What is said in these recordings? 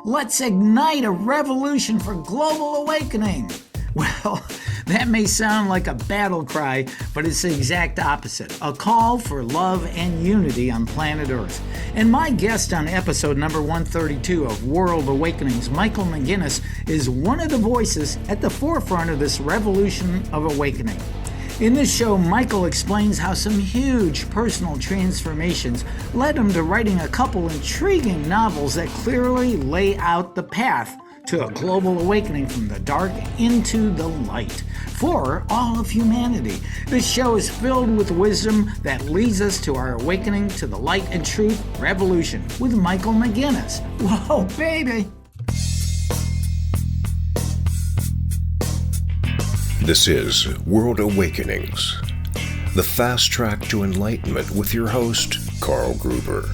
Let's ignite a revolution for global awakening. Well, that may sound like a battle cry, but it's the exact opposite. A call for love and unity on planet Earth. And my guest on episode number 132 of World Awakenings, Michael McGinnis, is one of the voices at the forefront of this revolution of awakening. In this show, Michael explains how some huge personal transformations led him to writing a couple intriguing novels that clearly lay out the path to a global awakening from the dark into the light for all of humanity. This show is filled with wisdom that leads us to our awakening to the light and truth revolution with Michael McGinnis. Whoa, baby! This is World Awakenings, the fast track to enlightenment with your host, Carl Gruber.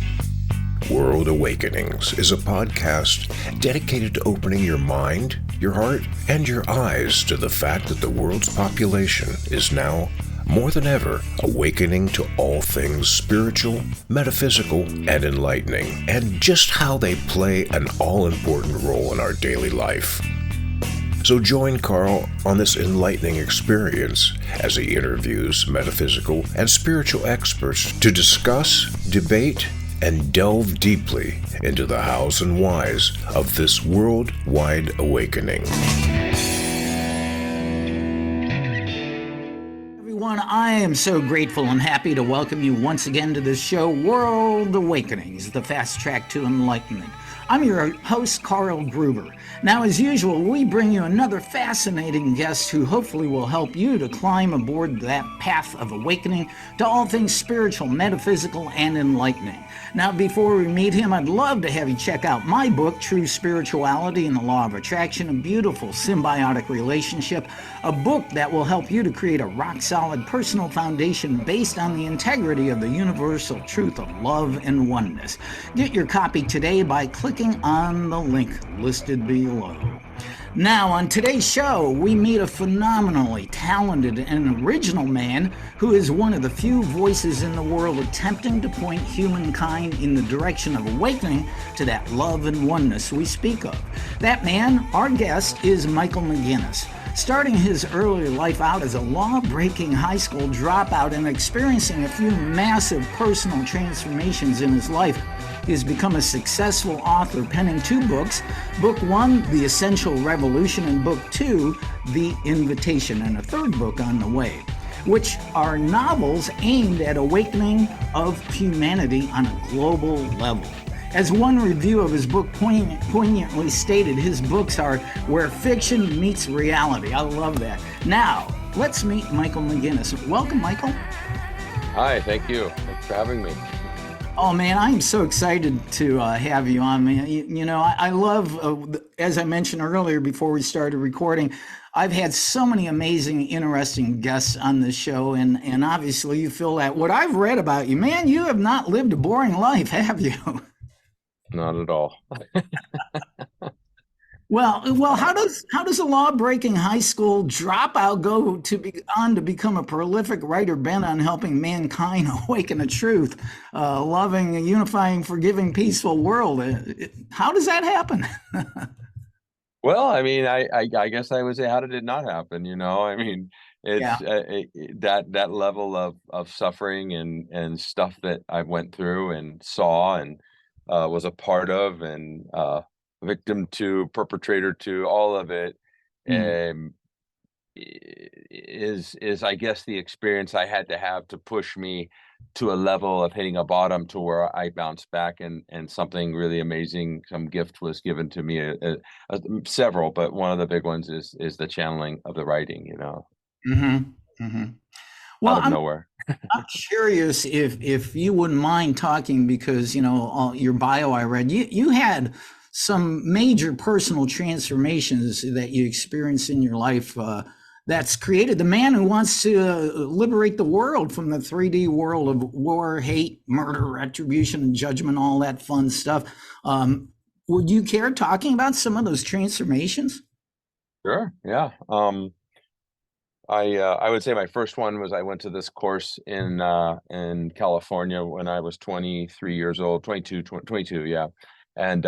World Awakenings is a podcast dedicated to opening your mind, your heart, and your eyes to the fact that the world's population is now, more than ever, awakening to all things spiritual, metaphysical, and enlightening, and just how they play an all-important role in our daily life. So join Carl on this enlightening experience as he interviews metaphysical and spiritual experts to discuss, debate, and delve deeply into the hows and whys of this worldwide awakening. Everyone, I am so grateful and happy to welcome you once again to this show, World Awakenings, the fast track to enlightenment. I'm your host, Carl Gruber. Now, as usual, we bring you another fascinating guest who hopefully will help you to climb aboard that path of awakening to all things spiritual, metaphysical, and enlightening. Now, before we meet him, I'd love to have you check out my book, True Spirituality and the Law of Attraction, a beautiful symbiotic relationship, a book that will help you to create a rock-solid personal foundation based on the integrity of the universal truth of love and oneness. Get your copy today by clicking on the link listed below. Now, on today's show, we meet a phenomenally talented and original man who is one of the few voices in the world attempting to point humankind in the direction of awakening to that love and oneness we speak of. That man, our guest, is Michael McGinnis. Starting his early life out as a law-breaking high school dropout and experiencing a few massive personal transformations in his life, he has become a successful author, penning two books. Book one, The Essential Revolution, and Book two, The Invitation, and a third book on the way, which are novels aimed at awakening of humanity on a global level. As one review of his book poignantly stated, his books are where fiction meets reality. I love that. Now, let's meet Michael McGinnis. Welcome, Michael. Hi, thank you. Thanks for having me. Oh, man, I'm so excited to have you on, man. You know, I love, as I mentioned earlier before we started recording, I've had so many amazing, interesting guests on this show, and obviously you feel that. What I've read about you, man, you have not lived a boring life, have you? Not at all. Well, how does a law-breaking high school dropout go on to become a prolific writer bent on helping mankind awaken the truth, loving, unifying, forgiving, peaceful world? How does that happen? Well, I mean, I guess I would say, how did it not happen? You know, I mean, it's Yeah. that level of suffering and stuff that I went through and saw and was a part of, and victim to, perpetrator to, all of it. Mm. um, is I guess the experience I had to have to push me to a level of hitting a bottom to where I bounced back, and something really amazing, some gift was given to me, several, but one of the big ones is the channeling of the writing, you know, Mm-hmm. Mm-hmm. out Well, of nowhere. I'm curious if you wouldn't mind talking, because you know your bio I read, you had some major personal transformations that you experienced in your life, that's created the man who wants to liberate the world from the 3D world of war, hate, murder, retribution, and judgment, all that fun stuff. Would you care talking about some of those transformations? Sure, yeah. I would say my first one was I went to this course in California when I was 23 years old, 22, yeah. And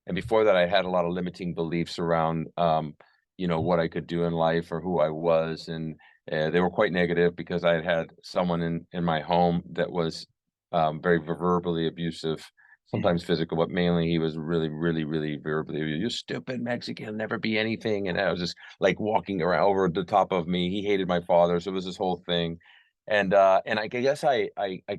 And before that, I had a lot of limiting beliefs around, what I could do in life or who I was. And they were quite negative because I had had someone in my home that was very verbally abusive, Yeah. sometimes physical, but mainly he was really, really, really verbally, you stupid Mexican, never be anything. And I was just like walking around over the top of me. He hated my father. So it was this whole thing. And I guess I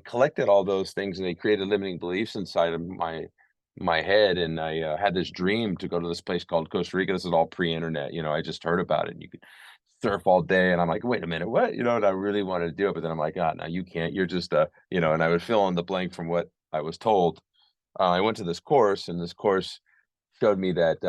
collected all those things, and they created limiting beliefs inside of my head. And I had this dream to go to this place called Costa Rica. This is all pre-internet, I just heard about it. And you could surf all day, and I'm like, wait a minute, what? And I really wanted to do it, but then I'm like, no, you can't. You're just and I would fill in the blank from what I was told. I went to this course, and this course showed me that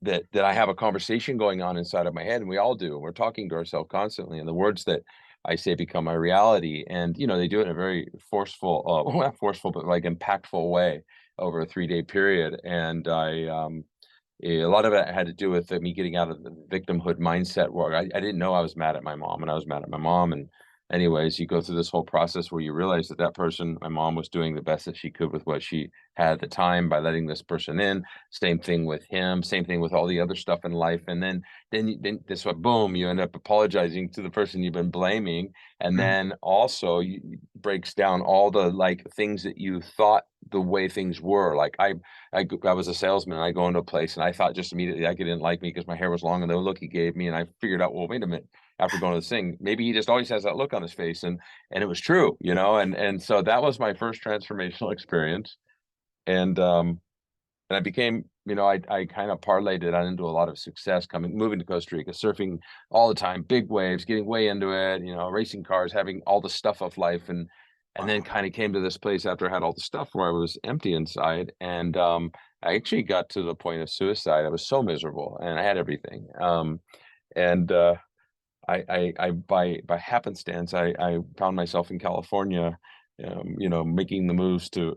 that I have a conversation going on inside of my head, and we all do. And we're talking to ourselves constantly, and the words that I say become my reality. And they do it in a very forceful, well, not forceful, but like impactful way over a 3-day period. And a lot of it had to do with me getting out of the victimhood mindset where I didn't know I was mad at my mom, and I was mad at my mom. And anyways, you go through this whole process where you realize that that person, my mom, was doing the best that she could with what she had at the time by letting this person in. Same thing with him. Same thing with all the other stuff in life. And then this what boom, you end up apologizing to the person you've been blaming, and Mm. then also you breaks down all the like things that you thought the way things were. Like I was a salesman, and I go into a place, and I thought just immediately like he didn't like me because my hair was long, and the look he gave me, and I figured out, well, wait a minute. After going to this thing, maybe he just always has that look on his face, and it was true, and so that was my first transformational experience. And I became, I kind of parlayed it out into a lot of success, moving to Costa Rica, surfing all the time, big waves, getting way into it, racing cars, having all the stuff of life. And then Wow. kind of came to this place after I had all the stuff where I was empty inside. And I actually got to the point of suicide. I was so miserable, and I had everything. And I by happenstance, I found myself in California, making the moves to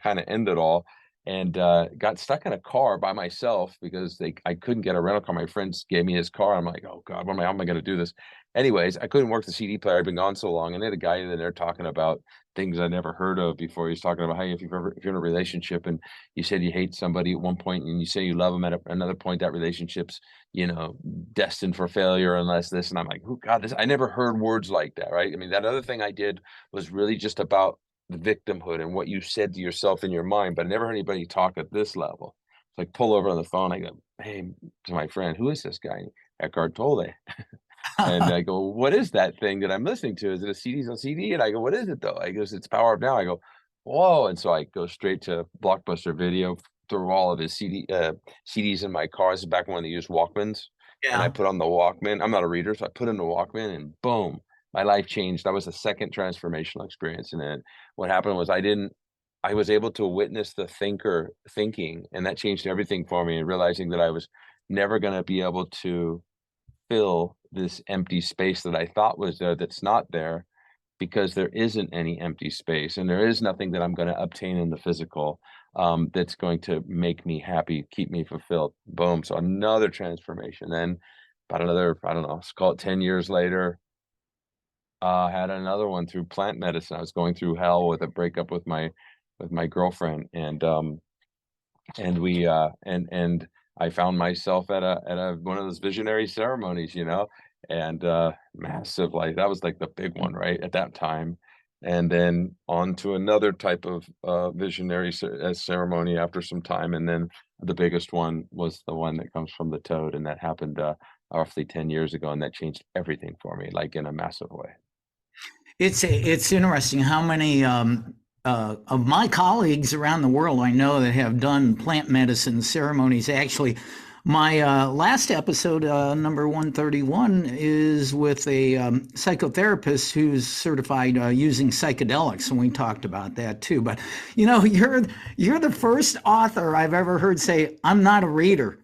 kind of end it all, and got stuck in a car by myself because I couldn't get a rental car. My friends gave me his car. I'm like, oh God, how am I going to do this? Anyways, I couldn't work the CD player. I'd been gone so long, and they had a guy in there talking about things I never heard of before. He's talking about, hey, if you're in a relationship and you said you hate somebody at one point, and you say you love them at another point, that relationship's destined for failure unless this. And I'm like, oh God, I never heard words like that, right? I mean, that other thing I did was really just about the victimhood and what you said to yourself in your mind, but I never heard anybody talk at this level. So I pull over on the phone, I go, hey, to my friend, who is this guy? Eckhart Tolle. And I go, what is that thing that I'm listening to? Is it a CD's on CD? And I go, what is it though? I goes, it's Power Up Now. I go, whoa. And so I go straight to Blockbuster Video, through all of his CDs in my car. This is back when they used Walkmans. And I Yeah. put on the Walkman. I'm not a reader, so I put in the Walkman, and boom, my life changed. That was the second transformational experience. And then what happened was I was able to witness the thinker thinking, and that changed everything for me, and realizing that I was never going to be able to fill this empty space that I thought was there that's not there, because there isn't any empty space, and there is nothing that I'm going to obtain in the physical that's going to make me happy, keep me fulfilled. Boom. So another transformation. Then about another, I don't know, let's call it 10 years later, had another one through plant medicine. I was going through hell with a breakup with my girlfriend, and we and I found myself at a one of those visionary ceremonies, and massive, like that was like the big one right at that time. And then on to another type of visionary ceremony after some time, and then the biggest one was the one that comes from the toad, and that happened roughly 10 years ago, and that changed everything for me, like in a massive way. It's interesting how many of my colleagues around the world I know that have done plant medicine ceremonies. Actually, my last episode, number 131, is with a psychotherapist who's certified using psychedelics, and we talked about that too. But you're the first author I've ever heard say, "I'm not a reader."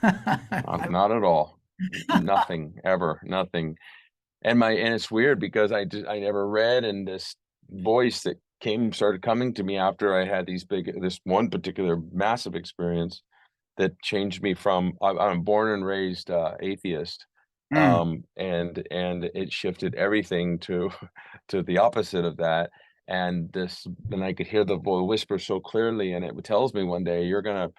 Not at all. Nothing ever, nothing. And it's weird because I never read, and this voice that started coming to me after I had this one particular massive experience that changed me from, I'm born and raised atheist, Mm. and it shifted everything to to the opposite of that. and I could hear the boy whisper so clearly, and it tells me one day, you're gonna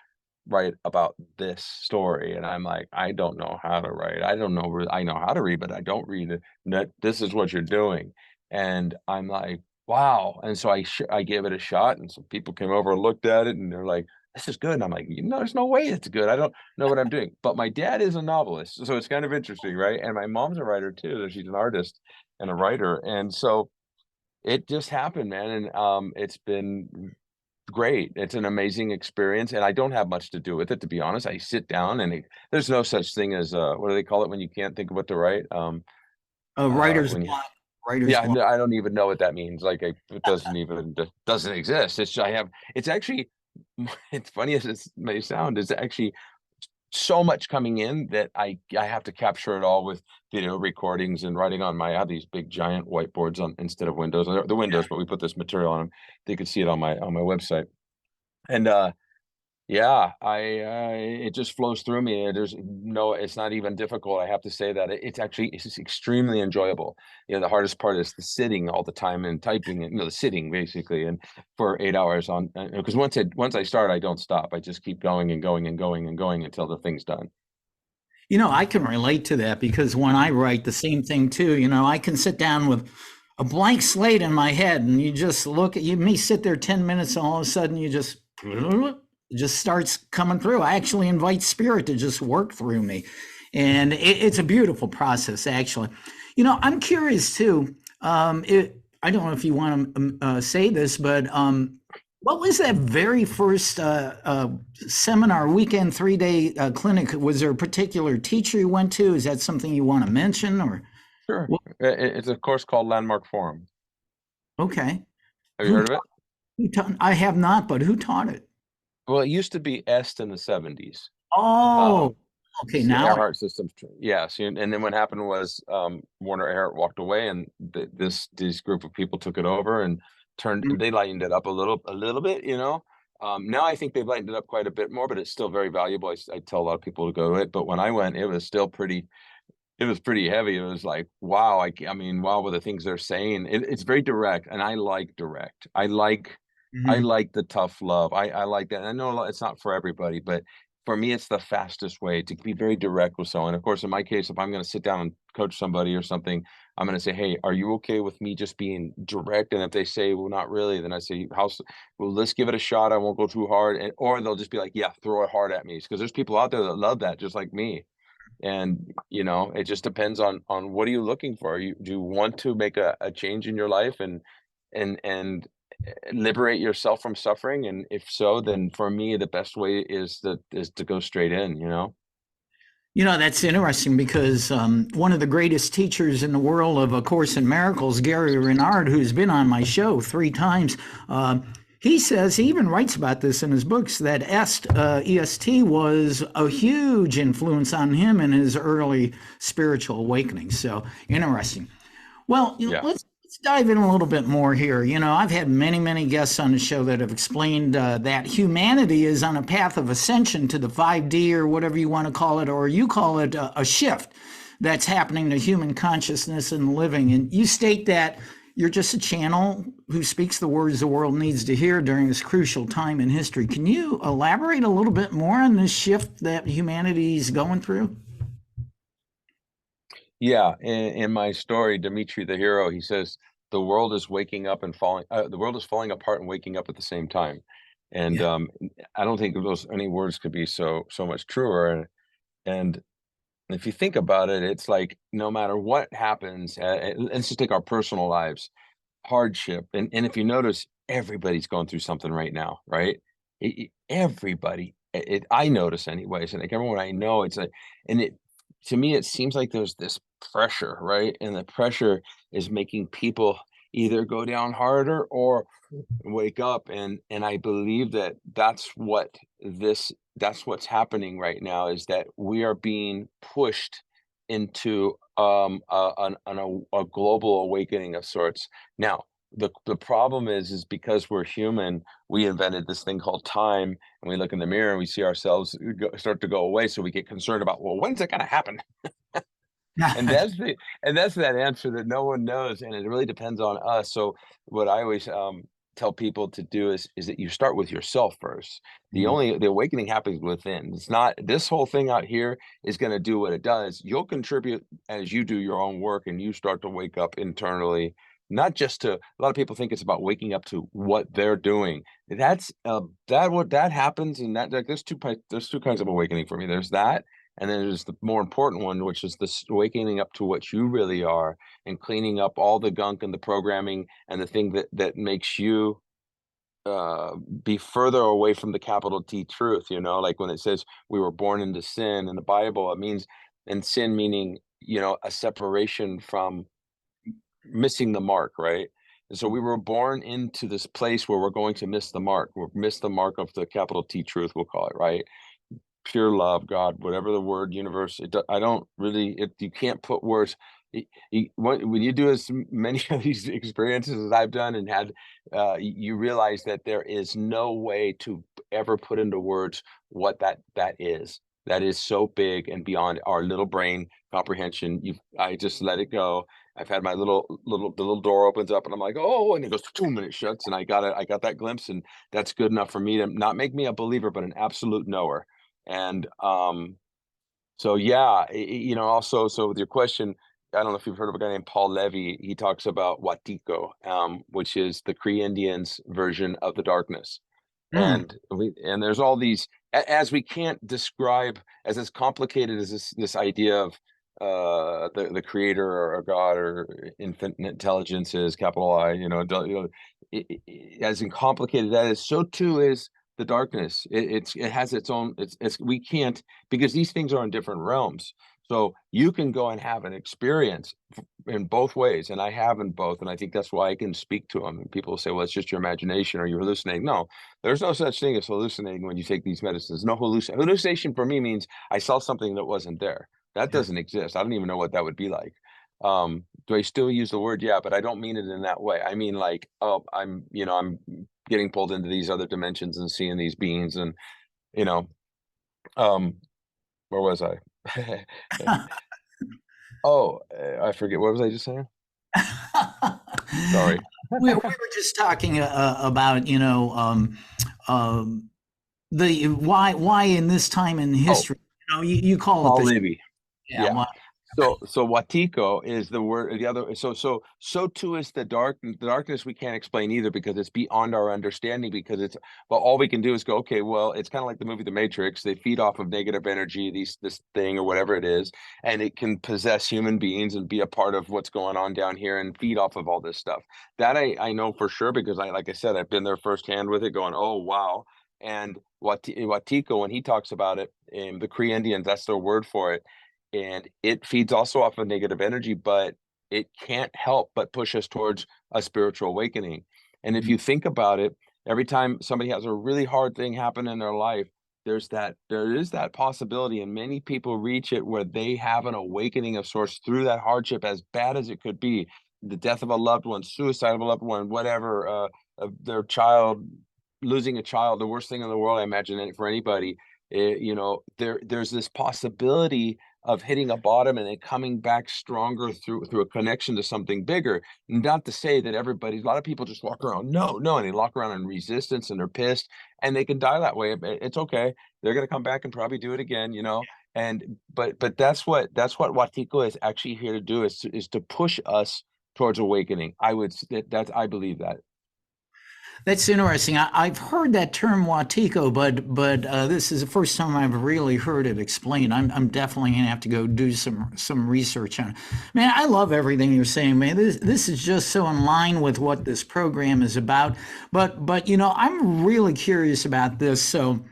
write about this story. And I'm like, I don't know how to write. I don't know. I know how to read, but I don't read it. This is what you're doing. And I'm like, wow. And so I gave it a shot, and some people came over and looked at it, and they're like, this is good. And I'm like, there's no way it's good. I don't know what I'm doing. But my dad is a novelist, so it's kind of interesting, right? And my mom's a writer too. She's an artist and a writer. And so it just happened, man. And it's been great. It's an amazing experience, and I don't have much to do with it, to be honest. I sit down, and there's no such thing as what do they call it when you can't think of what to write? Writer's When you block. Writer's Yeah, block. I don't even know what that means. Like, it doesn't exist. It's actually, it's funny as it may sound, it's actually so much coming in that I have to capture it all with video recordings and writing on I have these big giant whiteboards on instead of windows. The windows, but we put this material on them. You can see it on my website. And yeah, it just flows through me. It's not even difficult. I have to say that it's just extremely enjoyable. The hardest part is the sitting all the time and typing, and the sitting basically, and for 8 hours on, because once I start, I don't stop. I just keep going and going and going and going until the thing's done. I can relate to that because when I write the same thing too, I can sit down with a blank slate in my head and you just look at you may sit there 10 minutes and all of a sudden it just starts coming through. I actually invite spirit to just work through me. And it's a beautiful process, actually. I'm curious too. I don't know if you want to say this, but what was that very first seminar, weekend, 3-day clinic? Was there a particular teacher you went to? Is that something you want to mention, or Sure. what? It's a course called Landmark Forum. Okay. Have you Who heard of it? taught, who taught? I have not, but who taught it? Well, it used to be EST in the 70s. Oh, okay. It's the Now, Earhart Systems. Yes, and then what happened was Warner Earhart walked away, and this group of people took it over and they lightened it up a little bit. Now I think they've lightened it up quite a bit more, but it's still very valuable. I tell a lot of people to go to it, but when I went, it was still pretty. It was pretty heavy. It was like, wow. I mean, wow, with the things they're saying, it's very direct, and I like direct. I Mhm. like the tough love. I like that. And I know it's not for everybody, but for me, it's the fastest way to be very direct with someone. Of course, in my case, if I'm going to sit down and coach somebody or something, I'm going to say, hey, are you okay with me just being direct? And if they say, well, not really, then I say, well, let's give it a shot. I won't go too hard. Or they'll just be like, yeah, throw it hard at me. Because there's people out there that love that, just like me. And it just depends on what are you looking for. Do you want to make a change in your life and liberate yourself from suffering? And if so, then for me, the best way is to go straight in. That's interesting because one of the greatest teachers in the world of A Course in Miracles, Gary Renard, who's been on my show 3 times, he says, he even writes about this in his books, that EST was a huge influence on him in his early spiritual awakening. So interesting. Well, Yeah. let's dive in a little bit more here. I've had many, many guests on the show that have explained that humanity is on a path of ascension to the 5D or whatever you want to call it, or you call it a shift that's happening to human consciousness and living. And you state that you're just a channel who speaks the words the world needs to hear during this crucial time in history. Can you elaborate a little bit more on this shift that humanity is going through? Yeah, in my story, Dimitri the hero, he says the world is waking up and falling. The world is falling apart and waking up at the same time, and Yeah. I don't think any words could be so much truer. And if you think about it, it's like no matter what happens, let's just take our personal lives, hardship, and if you notice, everybody's going through something right now, right? Everybody, I notice anyways, and like everyone I know, and it to me, it seems like there's this pressure, right? And the pressure is making people either go down harder or wake up. And I believe that that's what's happening right now, is that we are being pushed into a global awakening of sorts. Now, the problem is because we're human, we invented this thing called time, and we look in the mirror and we see ourselves start to go away, so we get concerned about, well, when's it going to happen? And that's that answer that no one knows, and it really depends on us. So what I always tell people to do is that you start with yourself first. Mm. The awakening happens within. It's not this whole thing out here is going to do what it does. You'll contribute as you do your own work and you start to wake up internally. Not just to, a lot of people think it's about waking up to what they're doing. That's that happens, and that, like, there's two kinds of awakening for me. There's that, and then there's the more important one, which is this waking up to what you really are and cleaning up all the gunk and the programming and the thing that makes you be further away from the capital T truth. Like when it says we were born into sin in the Bible, it means, and sin meaning, a separation from missing the mark, right? And so we were born into this place where we're going to miss the mark. We'll miss the mark of the capital T truth, we'll call it, right? Pure love, God, whatever the word, universe. I don't really. You can't put words. When you do as many of these experiences as I've done and had, you realize that there is no way to ever put into words what that is. That is so big and beyond our little brain comprehension. I just let it go. I've had my the little door opens up and I'm like, oh, and it goes 2 minutes shuts, and I got that glimpse, and that's good enough for me to not make me a believer, but an absolute knower. And so yeah, also, so with your question, I don't know if you've heard of a guy named Paul Levy. He talks about Watiko, which is the Cree Indians version of the darkness. Mm. And there's all these, as we can't describe, as complicated as this idea of the creator or a god or infinite intelligence is, capital I, as complicated that is, so too is the darkness. It has its own, we can't, because these things are in different realms. So you can go and have an experience in both ways, and I have in both, and I think that's why I can speak to them. And people say, well, it's just your imagination or you're hallucinating. No, there's no such thing as hallucinating when you take these medicines. No hallucination for me means I saw something that wasn't there. That Yeah. doesn't exist. I don't even know what that would be like. Do I still use the word? Yeah, but I don't mean it in that way. I mean, like, oh, I'm getting pulled into these other dimensions and seeing these beings, and you know, where was I? Oh, I forget. What was I just saying? Sorry. We were just talking about, the why in this time in Oh, history, you call it Paul the, Libby. yeah, Yeah. why, So Watiko is the word. The other. So too is the dark. The darkness we can't explain either, because it's beyond our understanding. Because it's, well, all we can do is go, okay, well, it's kind of like the movie The Matrix. They feed off of negative energy, this thing or whatever it is, and it can possess human beings and be a part of what's going on down here and feed off of all this stuff. That I know for sure, because like I said, I've been there firsthand with it, going, oh wow. And Watiko, when he talks about it, the Cree Indians, that's their word for it, and it feeds also off of negative energy, but it can't help but push us towards a spiritual awakening. And if you think about it, every time somebody has a really hard thing happen in their life, there is that possibility, and many people reach it, where they have an awakening of sorts through that hardship, as bad as it could be, the death of a loved one, suicide of a loved one, whatever, of their child, losing a child, the worst thing in the world, I imagine, for anybody. There's this possibility of hitting a bottom and then coming back stronger through a connection to something bigger. Not to say that a lot of people just walk around, no, and they walk around in resistance and they're pissed, and they can die that way. It's okay. They're going to come back and probably do it again. And but that's what Watiko is actually here to do, is to push us towards awakening. I believe that. that's interesting. I've heard that term Watiko, but this is the first time I've really heard it explained. I'm definitely gonna have to go do some research on it. Man, I love everything you're saying, man. This is just so in line with what this program is about. But I'm really curious about this. So,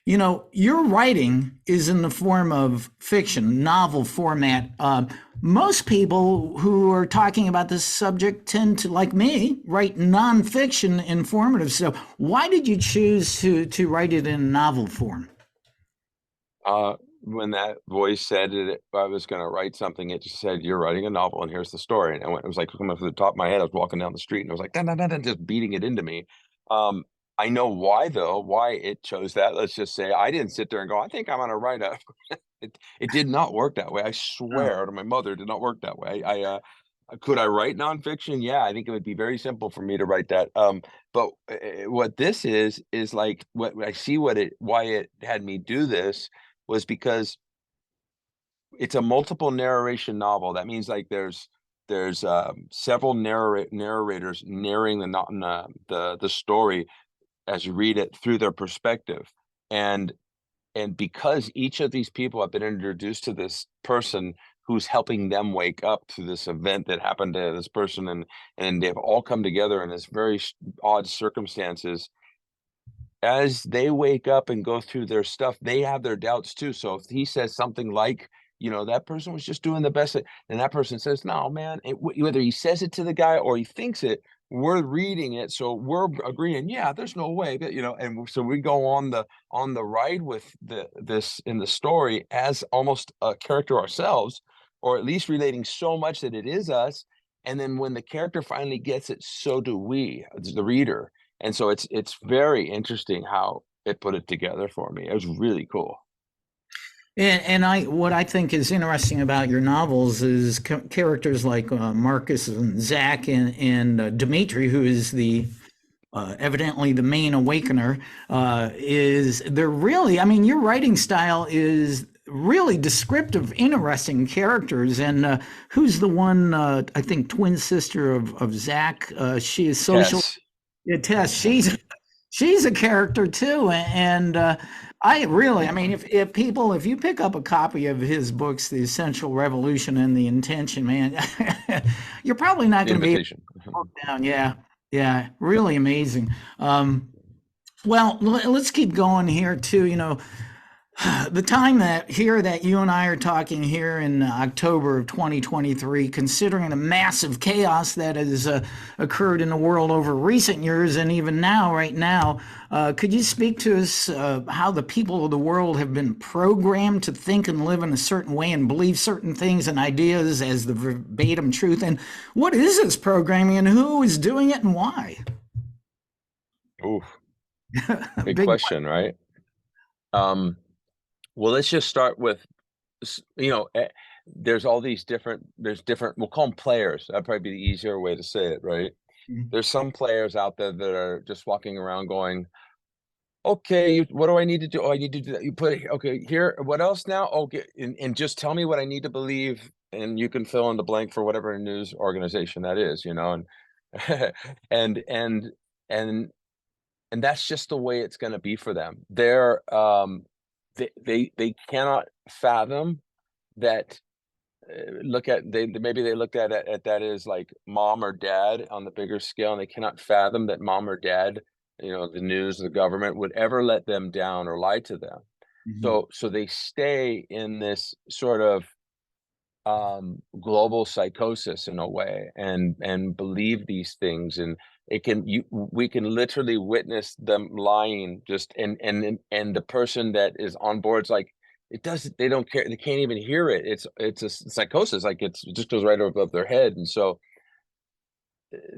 your writing is in the form of fiction, novel format. Most people who are talking about this subject tend to, like me, write nonfiction informative. So, why did you choose to write it in novel form? When that voice said it, I was going to write something, it just said, "You're writing a novel, and here's the story." And it was like coming up to the top of my head. I was walking down the street, and it was like, dun, dun, dun, dun, just beating it into me. I know why, though, why it chose that. Let's just say I didn't sit there and go, I think I'm going to write a It did not work that way. I swear to my mother, it did not work that way. Could I write nonfiction? Yeah, I think it would be very simple for me to write that. But what this is like what I see why it had me do this was because it's a multiple narration novel. That means like there's several narrators narrating the story as you read it through their perspective. And because each of these people have been introduced to this person who's helping them wake up to this event that happened to this person, and they've all come together in this very odd circumstances. As they wake up and go through their stuff, they have their doubts too. So if he says something like, that person was just doing the best, and that person says, no, man, whether he says it to the guy or he thinks it, we're reading it, so we're agreeing, yeah, there's no way that, and so we go on the ride with this in the story as almost a character ourselves, or at least relating so much that it is us. And then when the character finally gets it, so do we, the reader. And so it's very interesting how it put it together for me. It was really cool. And what I think is interesting about your novels is characters like Marcus and Zach and Dimitri, who is the evidently the main awakener. They're really, I mean, your writing style is really descriptive, interesting characters. And who's the one? I think twin sister of Zach. She is social. Yes. Yeah, Tess. She's a character too, and I mean, if you pick up a copy of his books, The Essential Revolution and The Intention, man, you're probably not going to be able to put down. Yeah, yeah, really amazing. Well, let's keep going here too. The time that you and I are talking here in October of 2023, considering the massive chaos that has occurred in the world over recent years and even now, right now, could you speak to us how the people of the world have been programmed to think and live in a certain way and believe certain things and ideas as the verbatim truth? And what is this programming and who is doing it and why? Oof. Big question, right? Well, let's just start with, there's all these different, we'll call them players. That'd probably be the easier way to say it, right? Mhm. There's some players out there that are just walking around going, okay, what do I need to do? Oh, I need to do that. You put it, okay, here, what else now? Okay, and just tell me what I need to believe, and you can fill in the blank for whatever news organization that is, and and and and and that's just the way it's going to be for them. They cannot fathom that. Maybe they looked at that as like mom or dad on the bigger scale, and they cannot fathom that mom or dad, the news, the government would ever let them down or lie to them. Mhm. So they stay in this sort of global psychosis in a way, and believe these things, and we can literally witness them lying, just and the person that is on board's like, they don't care, they can't even hear it. It's a psychosis, like it just goes right above their head. And so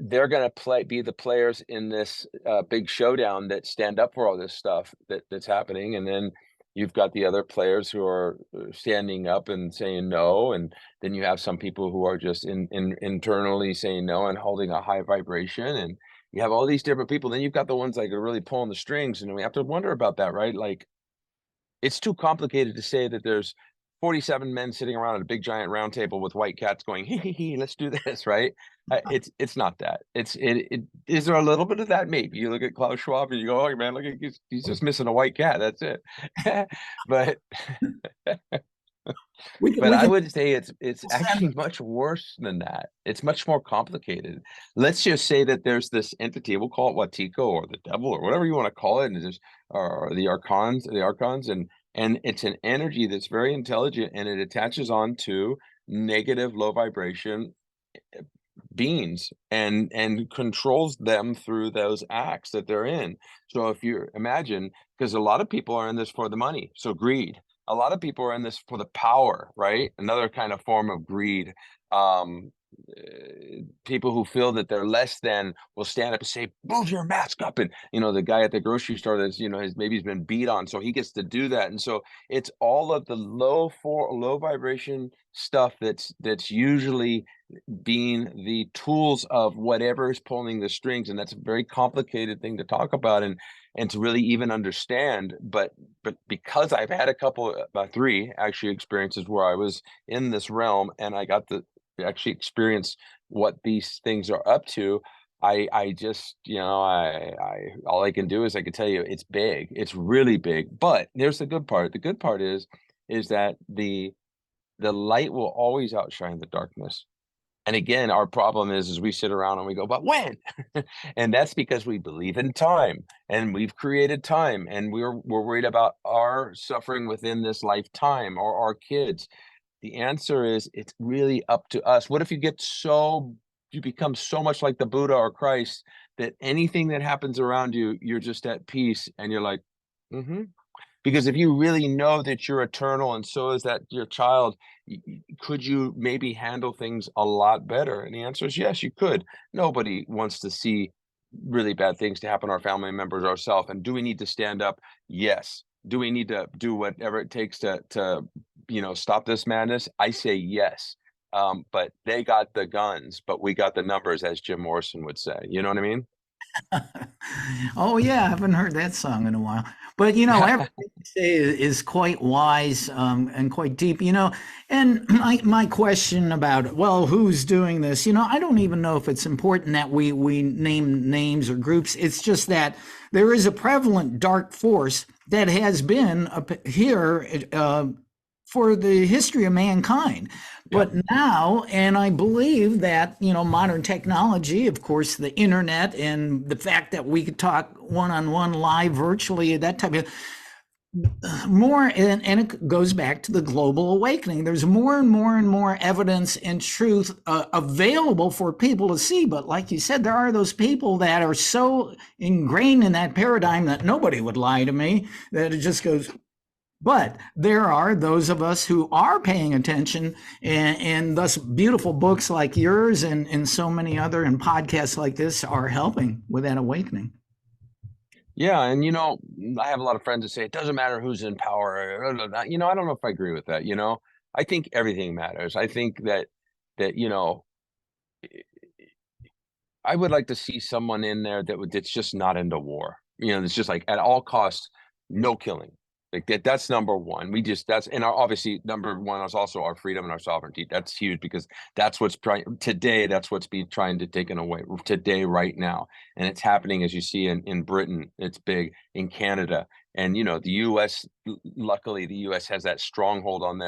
they're going to be the players in this big showdown that stand up for all this stuff that's happening. And then you've got the other players who are standing up and saying no. And then you have some people who are just internally saying no and holding a high vibration. And you have all these different people. Then you've got the ones like are really pulling the strings. And we have to wonder about that, right? Like, it's too complicated to say that there's 47 men sitting around at a big giant round table with white cats going, hee, let's do this, right? It's not that. Is there a little bit of that? Maybe you look at Klaus Schwab and you go, oh man, look at he's just missing a white cat. That's it. But but I would say it's actually much worse than that. It's much more complicated. Let's just say that there's this entity, we'll call it Watiko or the devil or whatever you want to call it, and there's or the archons, and it's an energy that's very intelligent, and it attaches on to negative, low vibration beings and controls them through those acts that they're in. So if you imagine, because a lot of people are in this for the money, so greed. A lot of people are in this for the power, right? Another kind of form of greed. people who feel that they're less than will stand up and say, move your mask up. And, the guy at the grocery store that's, maybe he's been beat on, so he gets to do that. And so it's all of the low vibration stuff that's usually being the tools of whatever is pulling the strings. And that's a very complicated thing to talk about and to really even understand. But because I've had a couple, about three actually experiences where I was in this realm and I got to actually experience what these things are up to. I just, I all I can do is I can tell you it's big. It's really big. But there's the good part. The good part is that the light will always outshine the darkness. And again, our problem is we sit around and we go, but when? And that's because we believe in time and we've created time and we're worried about our suffering within this lifetime or our kids. The answer is it's really up to us. What if you become so much like the Buddha or Christ that anything that happens around you, you're just at peace and you're like, mm-hmm. Because if you really know that you're eternal and so is that your child, could you maybe handle things a lot better? And the answer is yes, you could. Nobody wants to see really bad things to happen to our family members, ourselves. And do we need to stand up? Yes. Do we need to do whatever it takes to stop this madness? I say yes. But they got the guns, but we got the numbers, as Jim Morrison would say. You know what I mean? Oh yeah, I haven't heard that song in a while. But everything you say is quite wise and quite deep. And my question about who's doing this? I don't even know if it's important that we name names or groups. It's just that there is a prevalent dark force that has been here for the history of mankind. But now, and I believe that, modern technology, of course, the internet and the fact that we could talk one-on-one live virtually, that type of more, and it goes back to the global awakening. There's more and more and more evidence and truth available for people to see. But like you said, there are those people that are so ingrained in that paradigm that nobody would lie to me, that it just goes. But there are those of us who are paying attention, and thus beautiful books like yours and so many other and podcasts like this are helping with that awakening. Yeah, and I have a lot of friends that say it doesn't matter who's in power. I don't know if I agree with that. I think everything matters. I think that I would like to see someone in there that's just not into war. It's just like at all costs, no killing. Like that's number one. And obviously number one is also our freedom and our sovereignty. That's huge because that's what's today. That's what's being trying to taken away today, right now, and it's happening as you see in Britain. It's big in Canada, and the U.S. Luckily, the U.S. has that stronghold on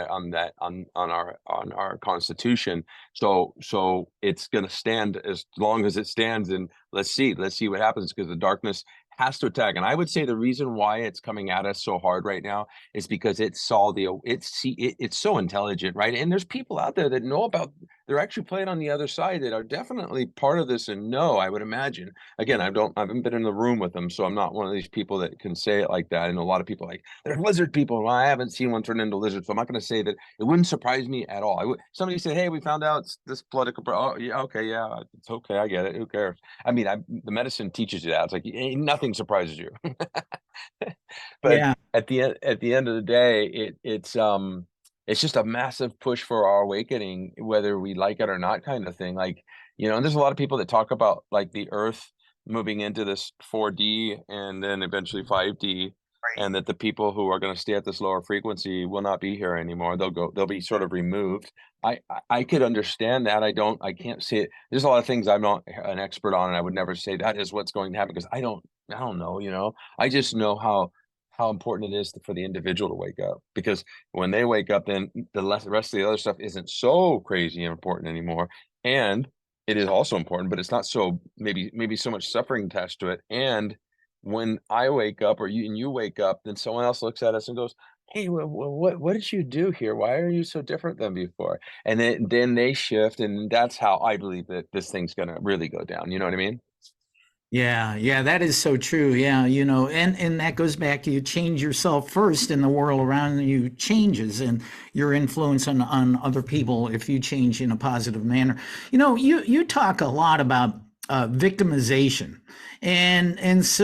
our Constitution. So it's going to stand as long as it stands, and let's see what happens because the darkness has to attack. And I would say the reason why it's coming at us so hard right now is because it's so intelligent, right? And there's people out there that know about, they're actually playing on the other side that are definitely part of this and know, I would imagine. Again, I haven't been in the room with them, so I'm not one of these people that can say it like that. And a lot of people like, there's lizard people. Well, I haven't seen one turn into lizards, so I'm not going to say that. It wouldn't surprise me at all. Somebody said, hey, we found out this political, oh yeah, okay, yeah, it's okay, I get it, who cares? I mean, the medicine teaches you that. It's like nothing surprises you. But Yeah. at the end of the day, it's just a massive push for our awakening, whether we like it or not, kind of thing. Like, and there's a lot of people that talk about like the Earth moving into this 4D and then eventually 5D, and that the people who are going to stay at this lower frequency will not be here anymore. They'll be sort of removed. I could understand that. I can't say it. There's a lot of things I'm not an expert on, and I would never say that is what's going to happen because I don't know. I just know how important it is for the individual to wake up, because when they wake up, then the rest of the other stuff isn't so crazy and important anymore. And it is also important, but it's not so maybe so much suffering attached to it. And when I wake up or you wake up, then someone else looks at us and goes, hey, what did you do here? Why are you so different than before? And then they shift, and that's how I believe that this thing's gonna really go down. You know what I mean? Yeah, that is so true. Yeah, and that goes back to you change yourself first, and the world around you changes, and your influence on other people if you change in a positive manner. You talk a lot about victimization, and as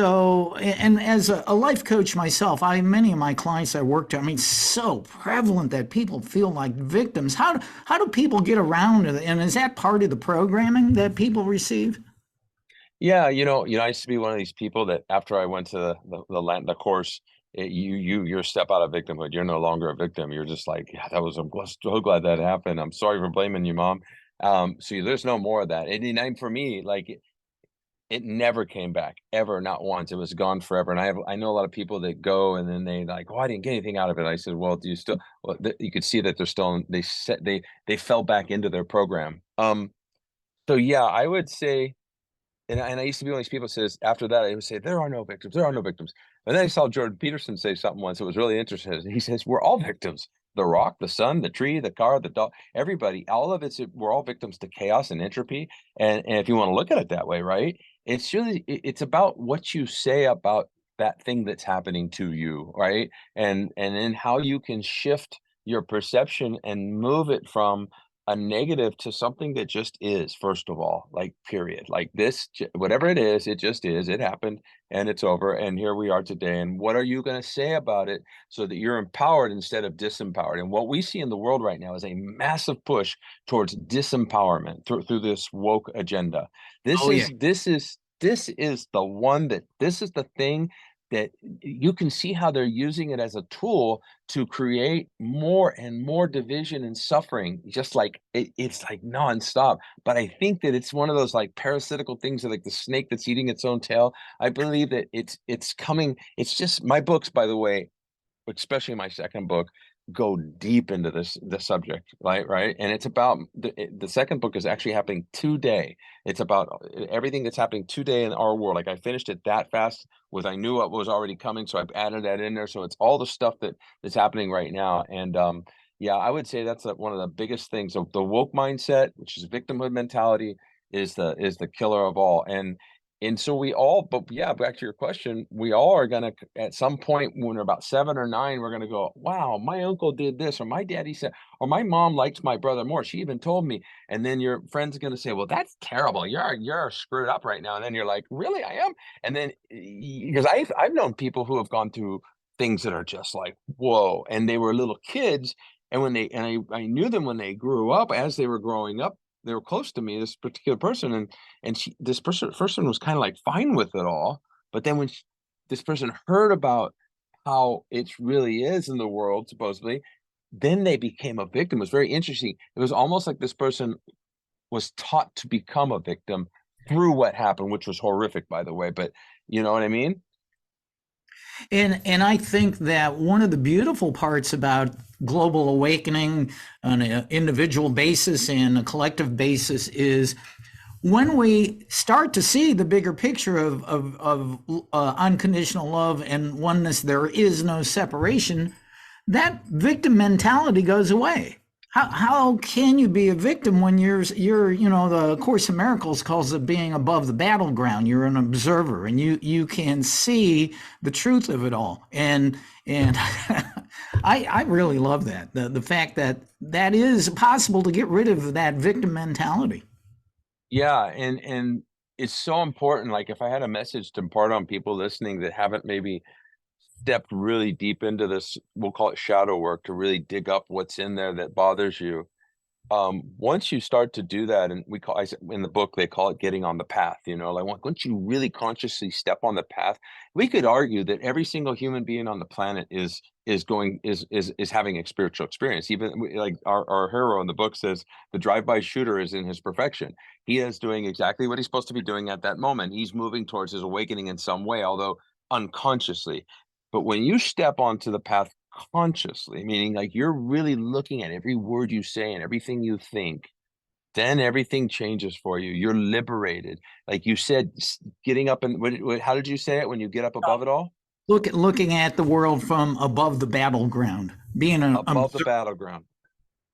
a life coach myself, many of my clients I work to, I mean, so prevalent that people feel like victims. How do people get around it, and is that part of the programming that people receive? Yeah, I used to be one of these people that after I went to the course, you step out of victimhood. You're no longer a victim. You're just like, yeah, I'm so glad that happened. I'm sorry for blaming you, mom. So there's no more of that. And for me, like it never came back ever, not once. It was gone forever. And I know a lot of people that go and then they like, oh, I didn't get anything out of it. I said, well, do you still? Well, you could see that they're still they fell back into their program. So yeah, I would say. And I used to be one of these people says after that, I would say, there are no victims, there are no victims. And then I saw Jordan Peterson say something once that was really interesting. He says, we're all victims. The rock, the sun, the tree, the car, the dog, everybody, all of we're all victims to chaos and entropy. And if you want to look at it that way, right? It's about what you say about that thing that's happening to you, right? And then how you can shift your perception and move it from a negative to something that just is, first of all, like, period. Like whatever it is, it just is. It happened and it's over. And here we are today. And what are you going to say about it so that you're empowered instead of disempowered? And what we see in the world right now is a massive push towards disempowerment through this woke agenda. This Oh yeah. is this is this is the one that this is the thing that you can see how they're using it as a tool to create more and more division and suffering, just like it's like nonstop. But I think that it's one of those like parasitical things, like the snake that's eating its own tail. I believe that it's coming. It's just my books, by the way, especially my second book, go deep into the subject, right, and it's about the second book is actually happening today. It's about everything that's happening today in our world. Like I finished it that fast with I knew what was already coming, so I've added that in there, so it's all the stuff that's happening right now. And yeah, I would say that's one of the biggest things. So the woke mindset, which is victimhood mentality, is the killer of all. And so we all, but yeah, back to your question, we all are gonna at some point when we're about 7 or 9, we're gonna go, wow, my uncle did this, or my daddy said, or my mom liked my brother more. She even told me. And then your friend's gonna say, well, that's terrible. You're screwed up right now. And then you're like, really, I am. And then because I've known people who have gone through things that are just like, whoa, and they were little kids. And I knew them when they grew up, as they were growing up, they were close to me, this particular person, and this person was kind of like fine with it all. But then when this person heard about how it really is in the world, supposedly, then they became a victim. It was very interesting. It was almost like this person was taught to become a victim through what happened, which was horrific, by the way. But you know what I mean? And I think that one of the beautiful parts about global awakening on an individual basis and a collective basis is when we start to see the bigger picture of unconditional love and oneness, there is no separation, that victim mentality goes away. How can you be a victim when you're the Course in Miracles calls it being above the battleground. You're an observer and you can see the truth of it all. And I really love that, the fact that that is possible to get rid of that victim mentality. Yeah, and it's so important. Like if I had a message to impart on people listening that haven't maybe stepped really deep into this, we'll call it shadow work, to really dig up what's in there that bothers you. Once you start to do that, and in the book they call it getting on the path, like once you really consciously step on the path, we could argue that every single human being on the planet is having a spiritual experience. Even like our hero in the book says, the drive-by shooter is in his perfection. He is doing exactly what he's supposed to be doing at that moment. He's moving towards his awakening in some way, although unconsciously. But when you step onto the path consciously, meaning like you're really looking at every word you say and everything you think, then everything changes for you. You're liberated. Like you said, getting up and how did you say it when you get up above it all? Looking at the world from above the battleground, being an Above the battleground.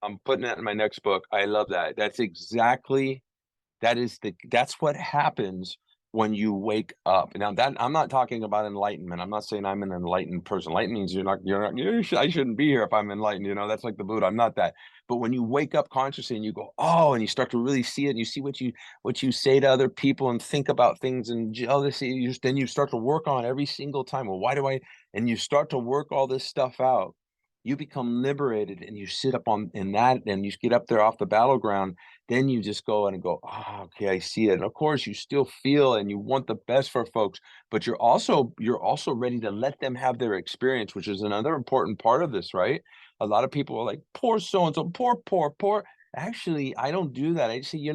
I'm putting that in my next book. I love that. That's what happens when you wake up. Now that I'm not talking about enlightenment. I'm not saying I'm an enlightened person. Enlightened means I shouldn't be here if I'm enlightened. That's like the Buddha. I'm not that. But when you wake up consciously and you go, oh, and you start to really see it, and you see what you say to other people and think about things and jealousy, then you start to work on every single time. Well, why do I? And you start to work all this stuff out. You become liberated, and you sit up on in that, and you get up there off the battleground. Then you just go in and go, oh, okay, I see it. And of course, you still feel and you want the best for folks, but you're also ready to let them have their experience, which is another important part of this, right? A lot of people are like, poor so and so, poor, poor, poor. Actually, I don't do that. I say,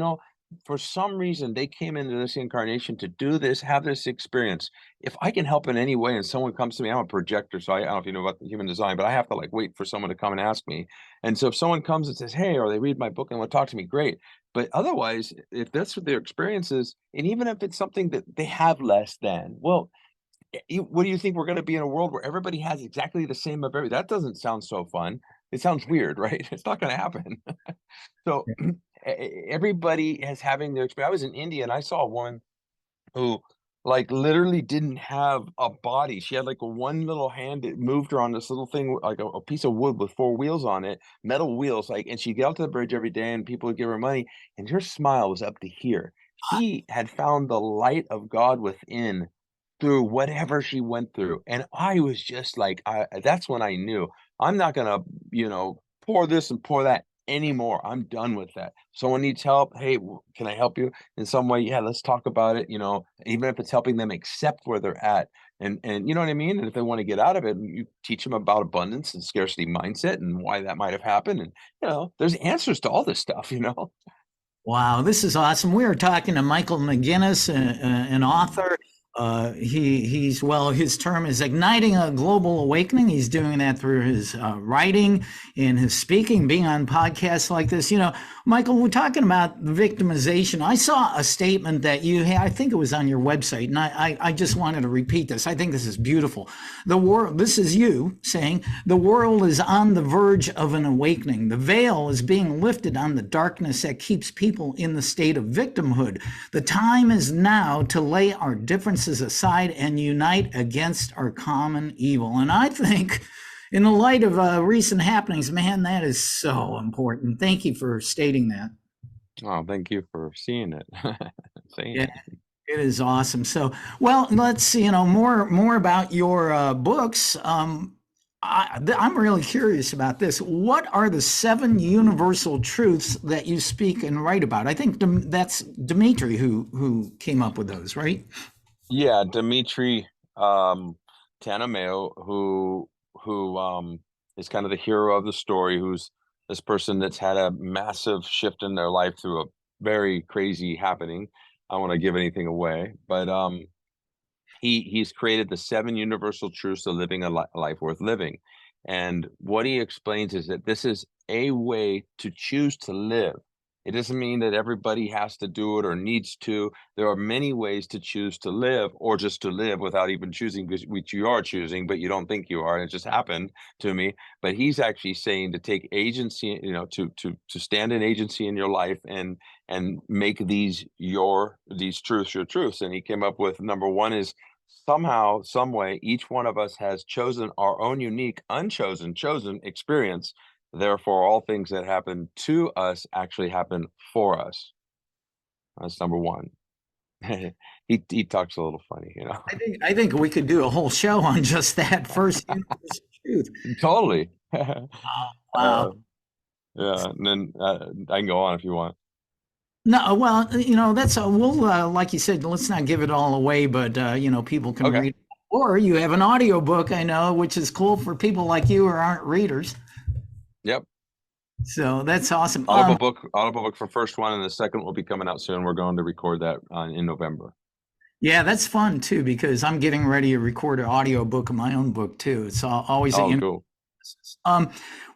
for some reason they came into this incarnation to do this, have this experience. If I can help in any way, and someone comes to me, I'm a projector, so I don't know if you know about the human design, but I have to like wait for someone to come and ask me. And so if someone comes and says, hey, or they read my book and want to talk to me, great. But otherwise, if that's what their experience is, and even if it's something that they have less than, well, what do you think, we're going to be in a world where everybody has exactly the same of everything? That doesn't sound so fun. It sounds weird, right? It's not going to happen. So everybody is having their experience. I was in India and I saw a woman who like literally didn't have a body. She had like a one little hand. It moved her on this little thing, like a piece of wood with four wheels on it, metal wheels. Like, and she'd get out to the bridge every day and people would give her money. And her smile was up to here. She had found the light of God within through whatever she went through. And I was just like, that's when I knew I'm not gonna, pour this and pour that anymore. I'm done with that. Someone needs help. Hey, can I help you in some way? Yeah, let's talk about it. Even if it's helping them accept where they're at. And you know what I mean? And if they want to get out of it, you teach them about abundance and scarcity mindset and why that might have happened. And there's answers to all this stuff. Wow, this is awesome. We are talking to Michael McGinnis, an author. His term is igniting a global awakening. He's doing that through his writing and his speaking, being on podcasts like this. Michael, we're talking about victimization. I saw a statement that you had, I think it was on your website, and I just wanted to repeat this. I think this is beautiful. This is you saying, the world is on the verge of an awakening. The veil is being lifted on the darkness that keeps people in the state of victimhood. The time is now to lay our differences aside and unite against our common evil. And I think, in the light of recent happenings, man, that is so important. Thank you for stating that. Oh, thank you for seeing it. Saying Yeah, it. it is awesome. So, well, let's see, more about your books. I'm really curious about this. What are the 7 universal truths that you speak and write about? I think that's Dimitri who came up with those, right? Yeah, Dimitri Tanameo, who is kind of the hero of the story, who's this person that's had a massive shift in their life through a very crazy happening. I don't want to give anything away, but he's created the 7 universal truths of living a life worth living. And what he explains is that this is a way to choose to live. It doesn't mean that everybody has to do it or needs to. There are many ways to choose to live, or just to live without even choosing, which you are choosing, but you don't think you are. And it just happened to me. But he's actually saying to take agency, to stand in agency in your life and make these truths your truths. And he came up with number 1 is, somehow, some way, each one of us has chosen our own unique, unchosen, chosen experience. Therefore, all things that happen to us actually happen for us. That's number 1. He talks a little funny. I think we could do a whole show on just that first universal truth. Totally. Wow. Yeah, and then I can go on if you want. No, well, that's like you said, let's not give it all away, but people can Okay. read. Or you have an audiobook, I know, which is cool for people like you who aren't readers. Yep. So that's awesome. Audiobook for first one, and the second will be coming out soon. We're going to record that in November. Yeah, that's fun too, because I'm getting ready to record an audiobook of my own book too. It's always Cool.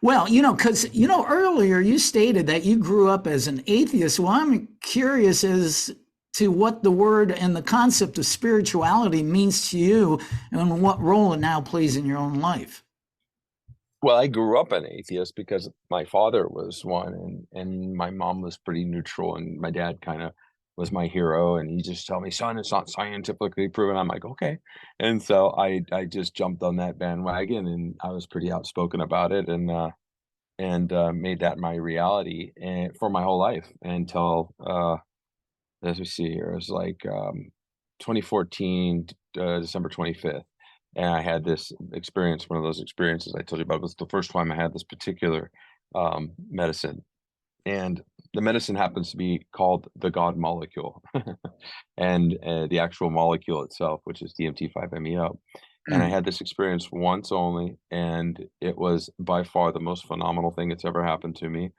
Well, because earlier you stated that you grew up as an atheist. Well, I'm curious as to what the word and the concept of spirituality means to you, and what role it now plays in your own life. Well, I grew up an atheist because my father was one, and my mom was pretty neutral, and my dad kind of was my hero, and he just told me, son, it's not scientifically proven. I'm like, okay. And so I just jumped on that bandwagon, and I was pretty outspoken about it, and made that my reality and for my whole life until let me see here. It was like 2014, December 25th. And I had this experience, one of those experiences I told you about. It was the first time I had this particular medicine. And the medicine happens to be called the God molecule, and the actual molecule itself, which is DMT5-MeO. And I Mm. had this experience once only, and it was by far the most phenomenal thing that's ever happened to me.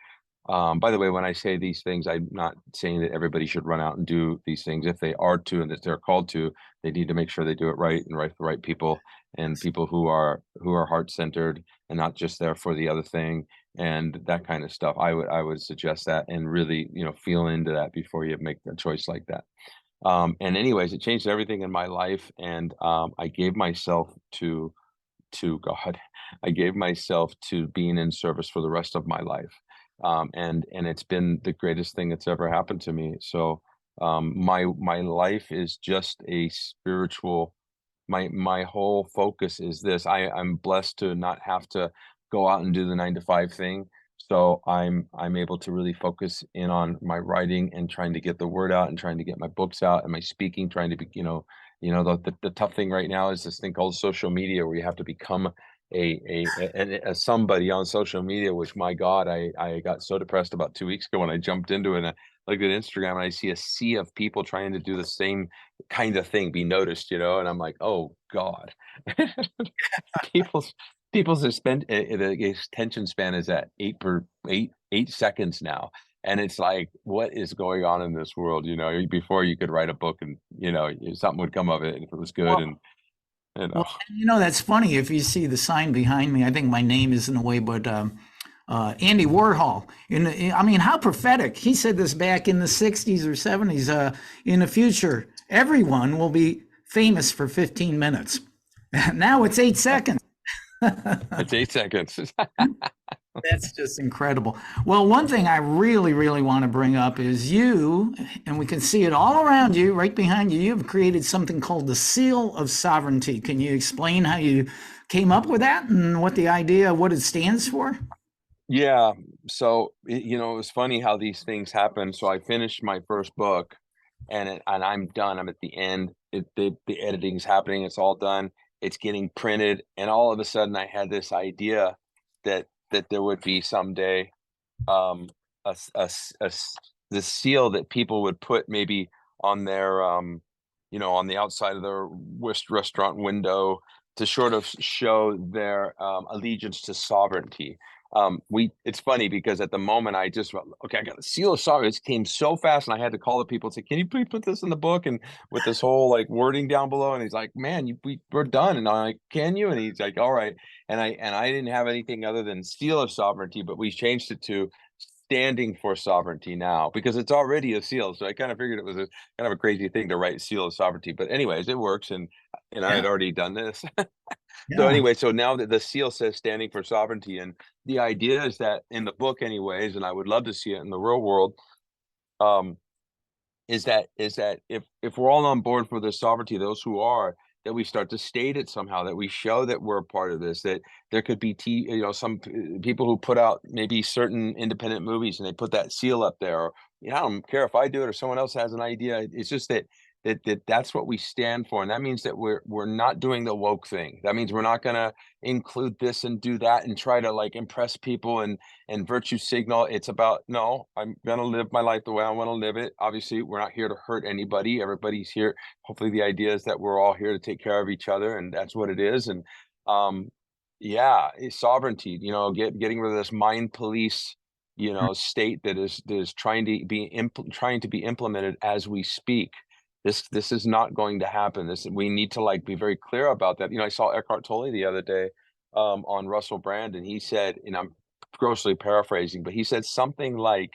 By the way, when I say these things, I'm not saying that everybody should run out and do these things. If they are to and that they're called to, they need to make sure they do it right and right the right people, and people who are heart centered and not just there for the other thing and that kind of stuff. I would suggest that, and really, feel into that before you make a choice like that. And anyways, it changed everything in my life, and I gave myself to God. I gave myself to being in service for the rest of my life. And it's been the greatest thing that's ever happened to me. So my life is just a spiritual, my whole focus is this. I'm blessed to not have to go out and do the 9 to 5 thing. So I'm able to really focus in on my writing and trying to get the word out and trying to get my books out and my speaking, trying to be, the tough thing right now is this thing called social media, where you have to become a somebody on social media, which, my God, I got so depressed about 2 weeks ago when I jumped into it, and I looked at Instagram and I see a sea of people trying to do the same kind of thing, be noticed, and I'm like, oh God. people's people's the attention span is at 8 seconds now. And it's like, what is going on in this world? Before you could write a book and something would come of it, and if it was good. Well, And well, that's funny. If you see the sign behind me, I think my name is in the way, but Andy Warhol. I mean, how prophetic. He said this back in the 60s or 70s. In the future, everyone will be famous for 15 minutes. Now it's 8 seconds. it's 8 seconds. That's just incredible. Well, one thing I really, really want to bring up is you, and we can see it all around you, right behind you. You've created something called the Seal of Sovereignty. Can you explain how you came up with that and what the idea, what it stands for? Yeah. So it was funny how these things happen. So I finished my first book, and I'm done. I'm at the end. The editing's happening. It's all done. It's getting printed, and all of a sudden, I had this idea that there would be someday um, this seal that people would put maybe on their on the outside of their restaurant window to sort of show their allegiance to sovereignty. It's funny because at the moment I just went, okay, I got the seal of sovereignty. It came so fast, and I had to call the people and say, can you please put this in the book, and with this whole like wording down below. And he's like, man, we're done. And I'm like, can you? And he's like, all right. And I didn't have anything other than seal of sovereignty, but we changed it to standing for sovereignty now, because it's already a seal. So I kind of figured it was kind of a crazy thing to write seal of sovereignty. But anyways, it works, and I Yeah, had already done this. So yeah. anyway, so now that the seal says standing for sovereignty, and the idea is that in the book, anyways, and I would love to see it in the real world, um, is that if we're all on board for the sovereignty, those who are, that we start to state it somehow, that we show that we're a part of this, that there could be some people who put out maybe certain independent movies and they put that seal up there, or I don't care if I do it or someone else has an idea. It's just that's what we stand for, and that means that we're not doing the woke thing. That means we're not going to include this and do that and try to like impress people and virtue signal. It's about, no, I'm going to live my life the way I want to live it. Obviously, we're not here to hurt anybody. Everybody's here. Hopefully the idea is that we're all here to take care of each other, and that's what it is. And um yeah, sovereignty, getting rid of this mind police state that is trying to be implemented as we speak. This is not going to happen. We need to like be very clear about that. I saw Eckhart Tolle the other day on Russell Brand, and he said, and I'm grossly paraphrasing, but he said something like,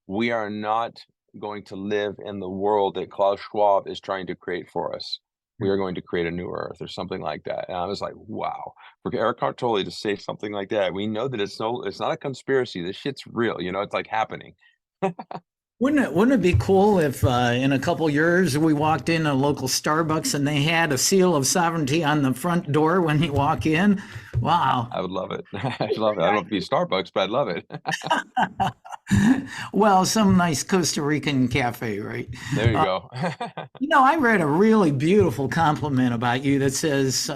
"We are not going to live in the world that Klaus Schwab is trying to create for us. We are going to create a new Earth," or something like that. And I was like, "Wow!" For Eckhart Tolle to say something like that, we know that it's not a conspiracy. This shit's real. It's like happening. Wouldn't it be cool if in a couple years we walked in a local Starbucks and they had a seal of sovereignty on the front door when you walk in? Wow. I would love it. I'd love it. I don't know if it'd be Starbucks, but I'd love it. Well, some nice Costa Rican cafe, right? There you Uh, go. I read a really beautiful compliment about you that says,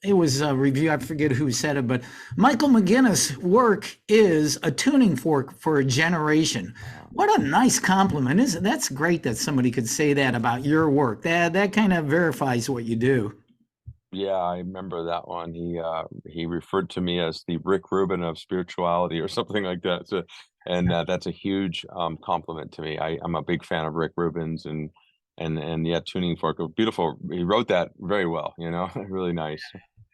it was a review, I forget who said it, but Michael McGinnis' work is a tuning fork for a generation. What a nice compliment. Isn't that's great that somebody could say that about your work. That kind of verifies what you do. Yeah, I remember that one. He referred to me as the Rick Rubin of spirituality or something like that. So, and that's a huge compliment to me. I'm a big fan of Rick Rubin's and yeah, tuning fork. Beautiful. He wrote that very well. Really nice.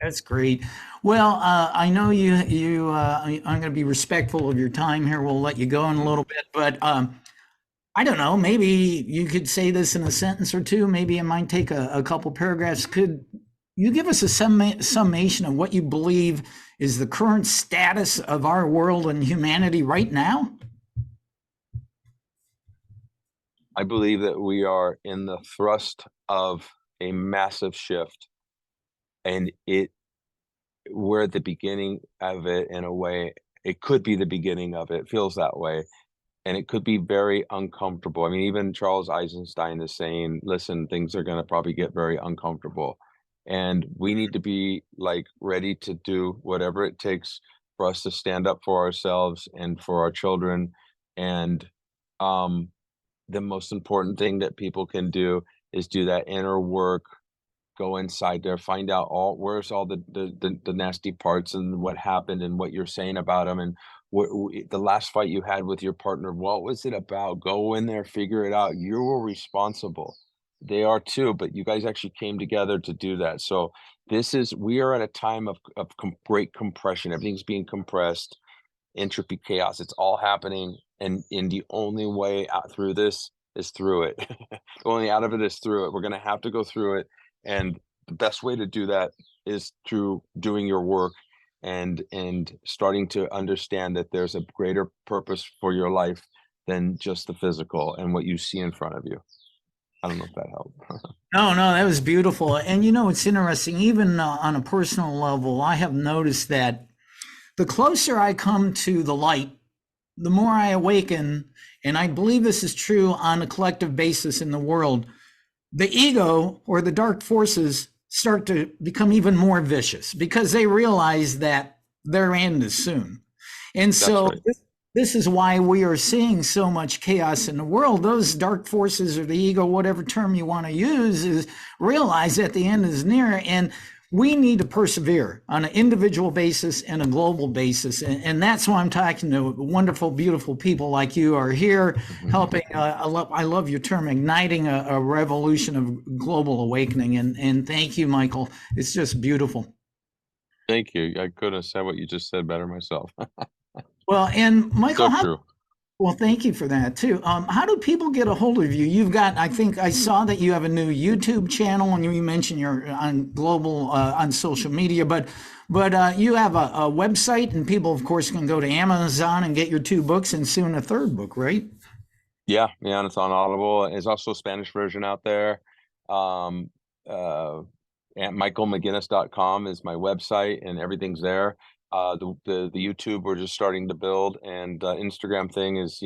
That's great. Well, I know I'm going to be respectful of your time here. We'll let you go in a little bit, but I don't know. Maybe you could say this in a sentence or two. Maybe it might take a couple paragraphs. Could you give us a summation of what you believe is the current status of our world and humanity right now? I believe that we are in the thrust of a massive shift, and we're at the beginning of it in a way. It could be the beginning of it. It feels that way. And it could be very uncomfortable. I mean, even Charles Eisenstein is saying, listen, things are going to probably get very uncomfortable. And we need to be like ready to do whatever it takes for us to stand up for ourselves and for our children. And the most important thing that people can do is do that inner work, go inside there, find out where's all the nasty parts and what happened and what you're saying about them and the last fight you had with your partner, what was it about? Go in there, figure it out. You were responsible. They are too, but you guys actually came together to do that. So we are at a time of great compression. Everything's being compressed, entropy, chaos. It's all happening, and in the only way out through this is through it. The only out of it is through it. We're going to have to go through it, and the best way to do that is through doing your work and starting to understand that there's a greater purpose for your life than just the physical and what you see in front of you. I don't know if that helped. No, no, that was beautiful. And it's interesting, even on a personal level, I have noticed that the closer I come to the light, the more I awaken. And I believe this is true on a collective basis in the world. The ego or the dark forces start to become even more vicious because they realize that their end is soon. And so That's right. this is why we are seeing so much chaos in the world. Those dark forces or the ego, whatever term you want to use, is realize that the end is near. And we need to persevere on an individual basis and a global basis. And that's why I'm talking to wonderful, beautiful people like you are here helping. I love your term, igniting a revolution of global awakening. And thank you, Michael. It's just beautiful. Thank you. I couldn't have said what you just said better myself. Well, and Michael, So true. well, thank you for that too. How do people get a hold of you? I think I saw that you have a new YouTube channel, and you mentioned you're on global on social media, but you have a website, and people, of course, can go to Amazon and get your two books, and soon a third book, right? Yeah, and it's on Audible. There's also a Spanish version out there. Um, and michaelmcginnis.com is my website, and everything's there. The YouTube we're just starting to build, and Instagram thing is,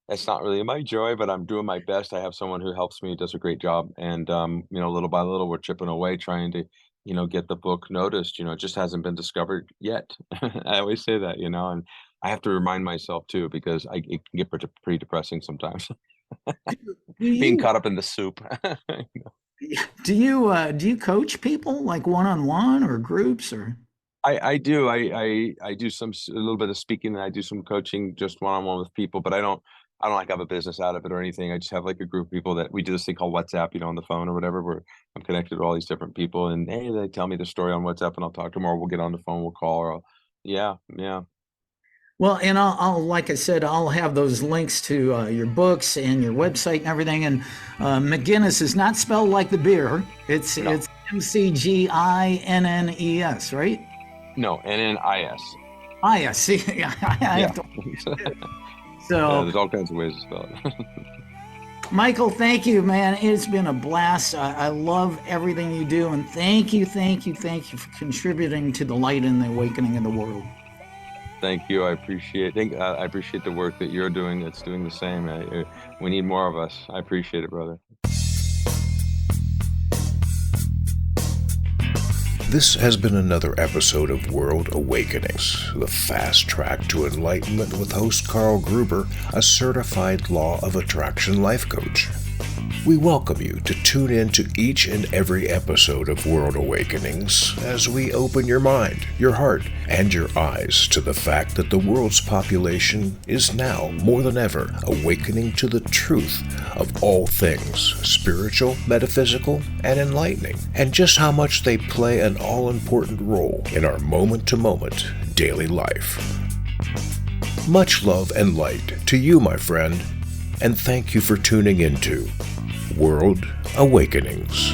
that's not really my joy, but I'm doing my best. I have someone who helps me, does a great job, and little by little we're chipping away, trying to, get the book noticed. It just hasn't been discovered yet. I always say that, and I have to remind myself too, because it can get pretty depressing sometimes. Do Being you caught up in the soup. do you coach people like one on one or groups or? I do. I do a little bit of speaking, and I do some coaching just one-on-one with people, but I don't like have a business out of it or anything. I just have like a group of people that we do this thing called WhatsApp, on the phone or whatever, where I'm connected to all these different people, and hey, they tell me the story on WhatsApp, and I'll talk to them, or we'll get on the phone, we'll call, yeah, yeah. Well, and I'll like I said, I'll have those links to your books and your website and everything. And McGinnis is not spelled like the beer. It's No, McGinnes, right? no, NNIS. Ah, yeah. See, I Yeah. have to. So there's all kinds of ways to spell it. Michael, thank you, man. It's been a blast. I love everything you do, and thank you for contributing to the light and the awakening of the world. Thank you. I appreciate the work that you're doing. That's doing the same. We need more of us. I appreciate it, brother. This has been another episode of World Awakenings, the fast track to enlightenment with host Carl Gruber, a certified law of attraction life coach. We welcome you to tune in to each and every episode of World Awakenings as we open your mind, your heart, and your eyes to the fact that the world's population is now, more than ever, awakening to the truth of all things spiritual, metaphysical, and enlightening, and just how much they play an all-important role in our moment-to-moment daily life. Much love and light to you, my friend, and thank you for tuning into World Awakenings.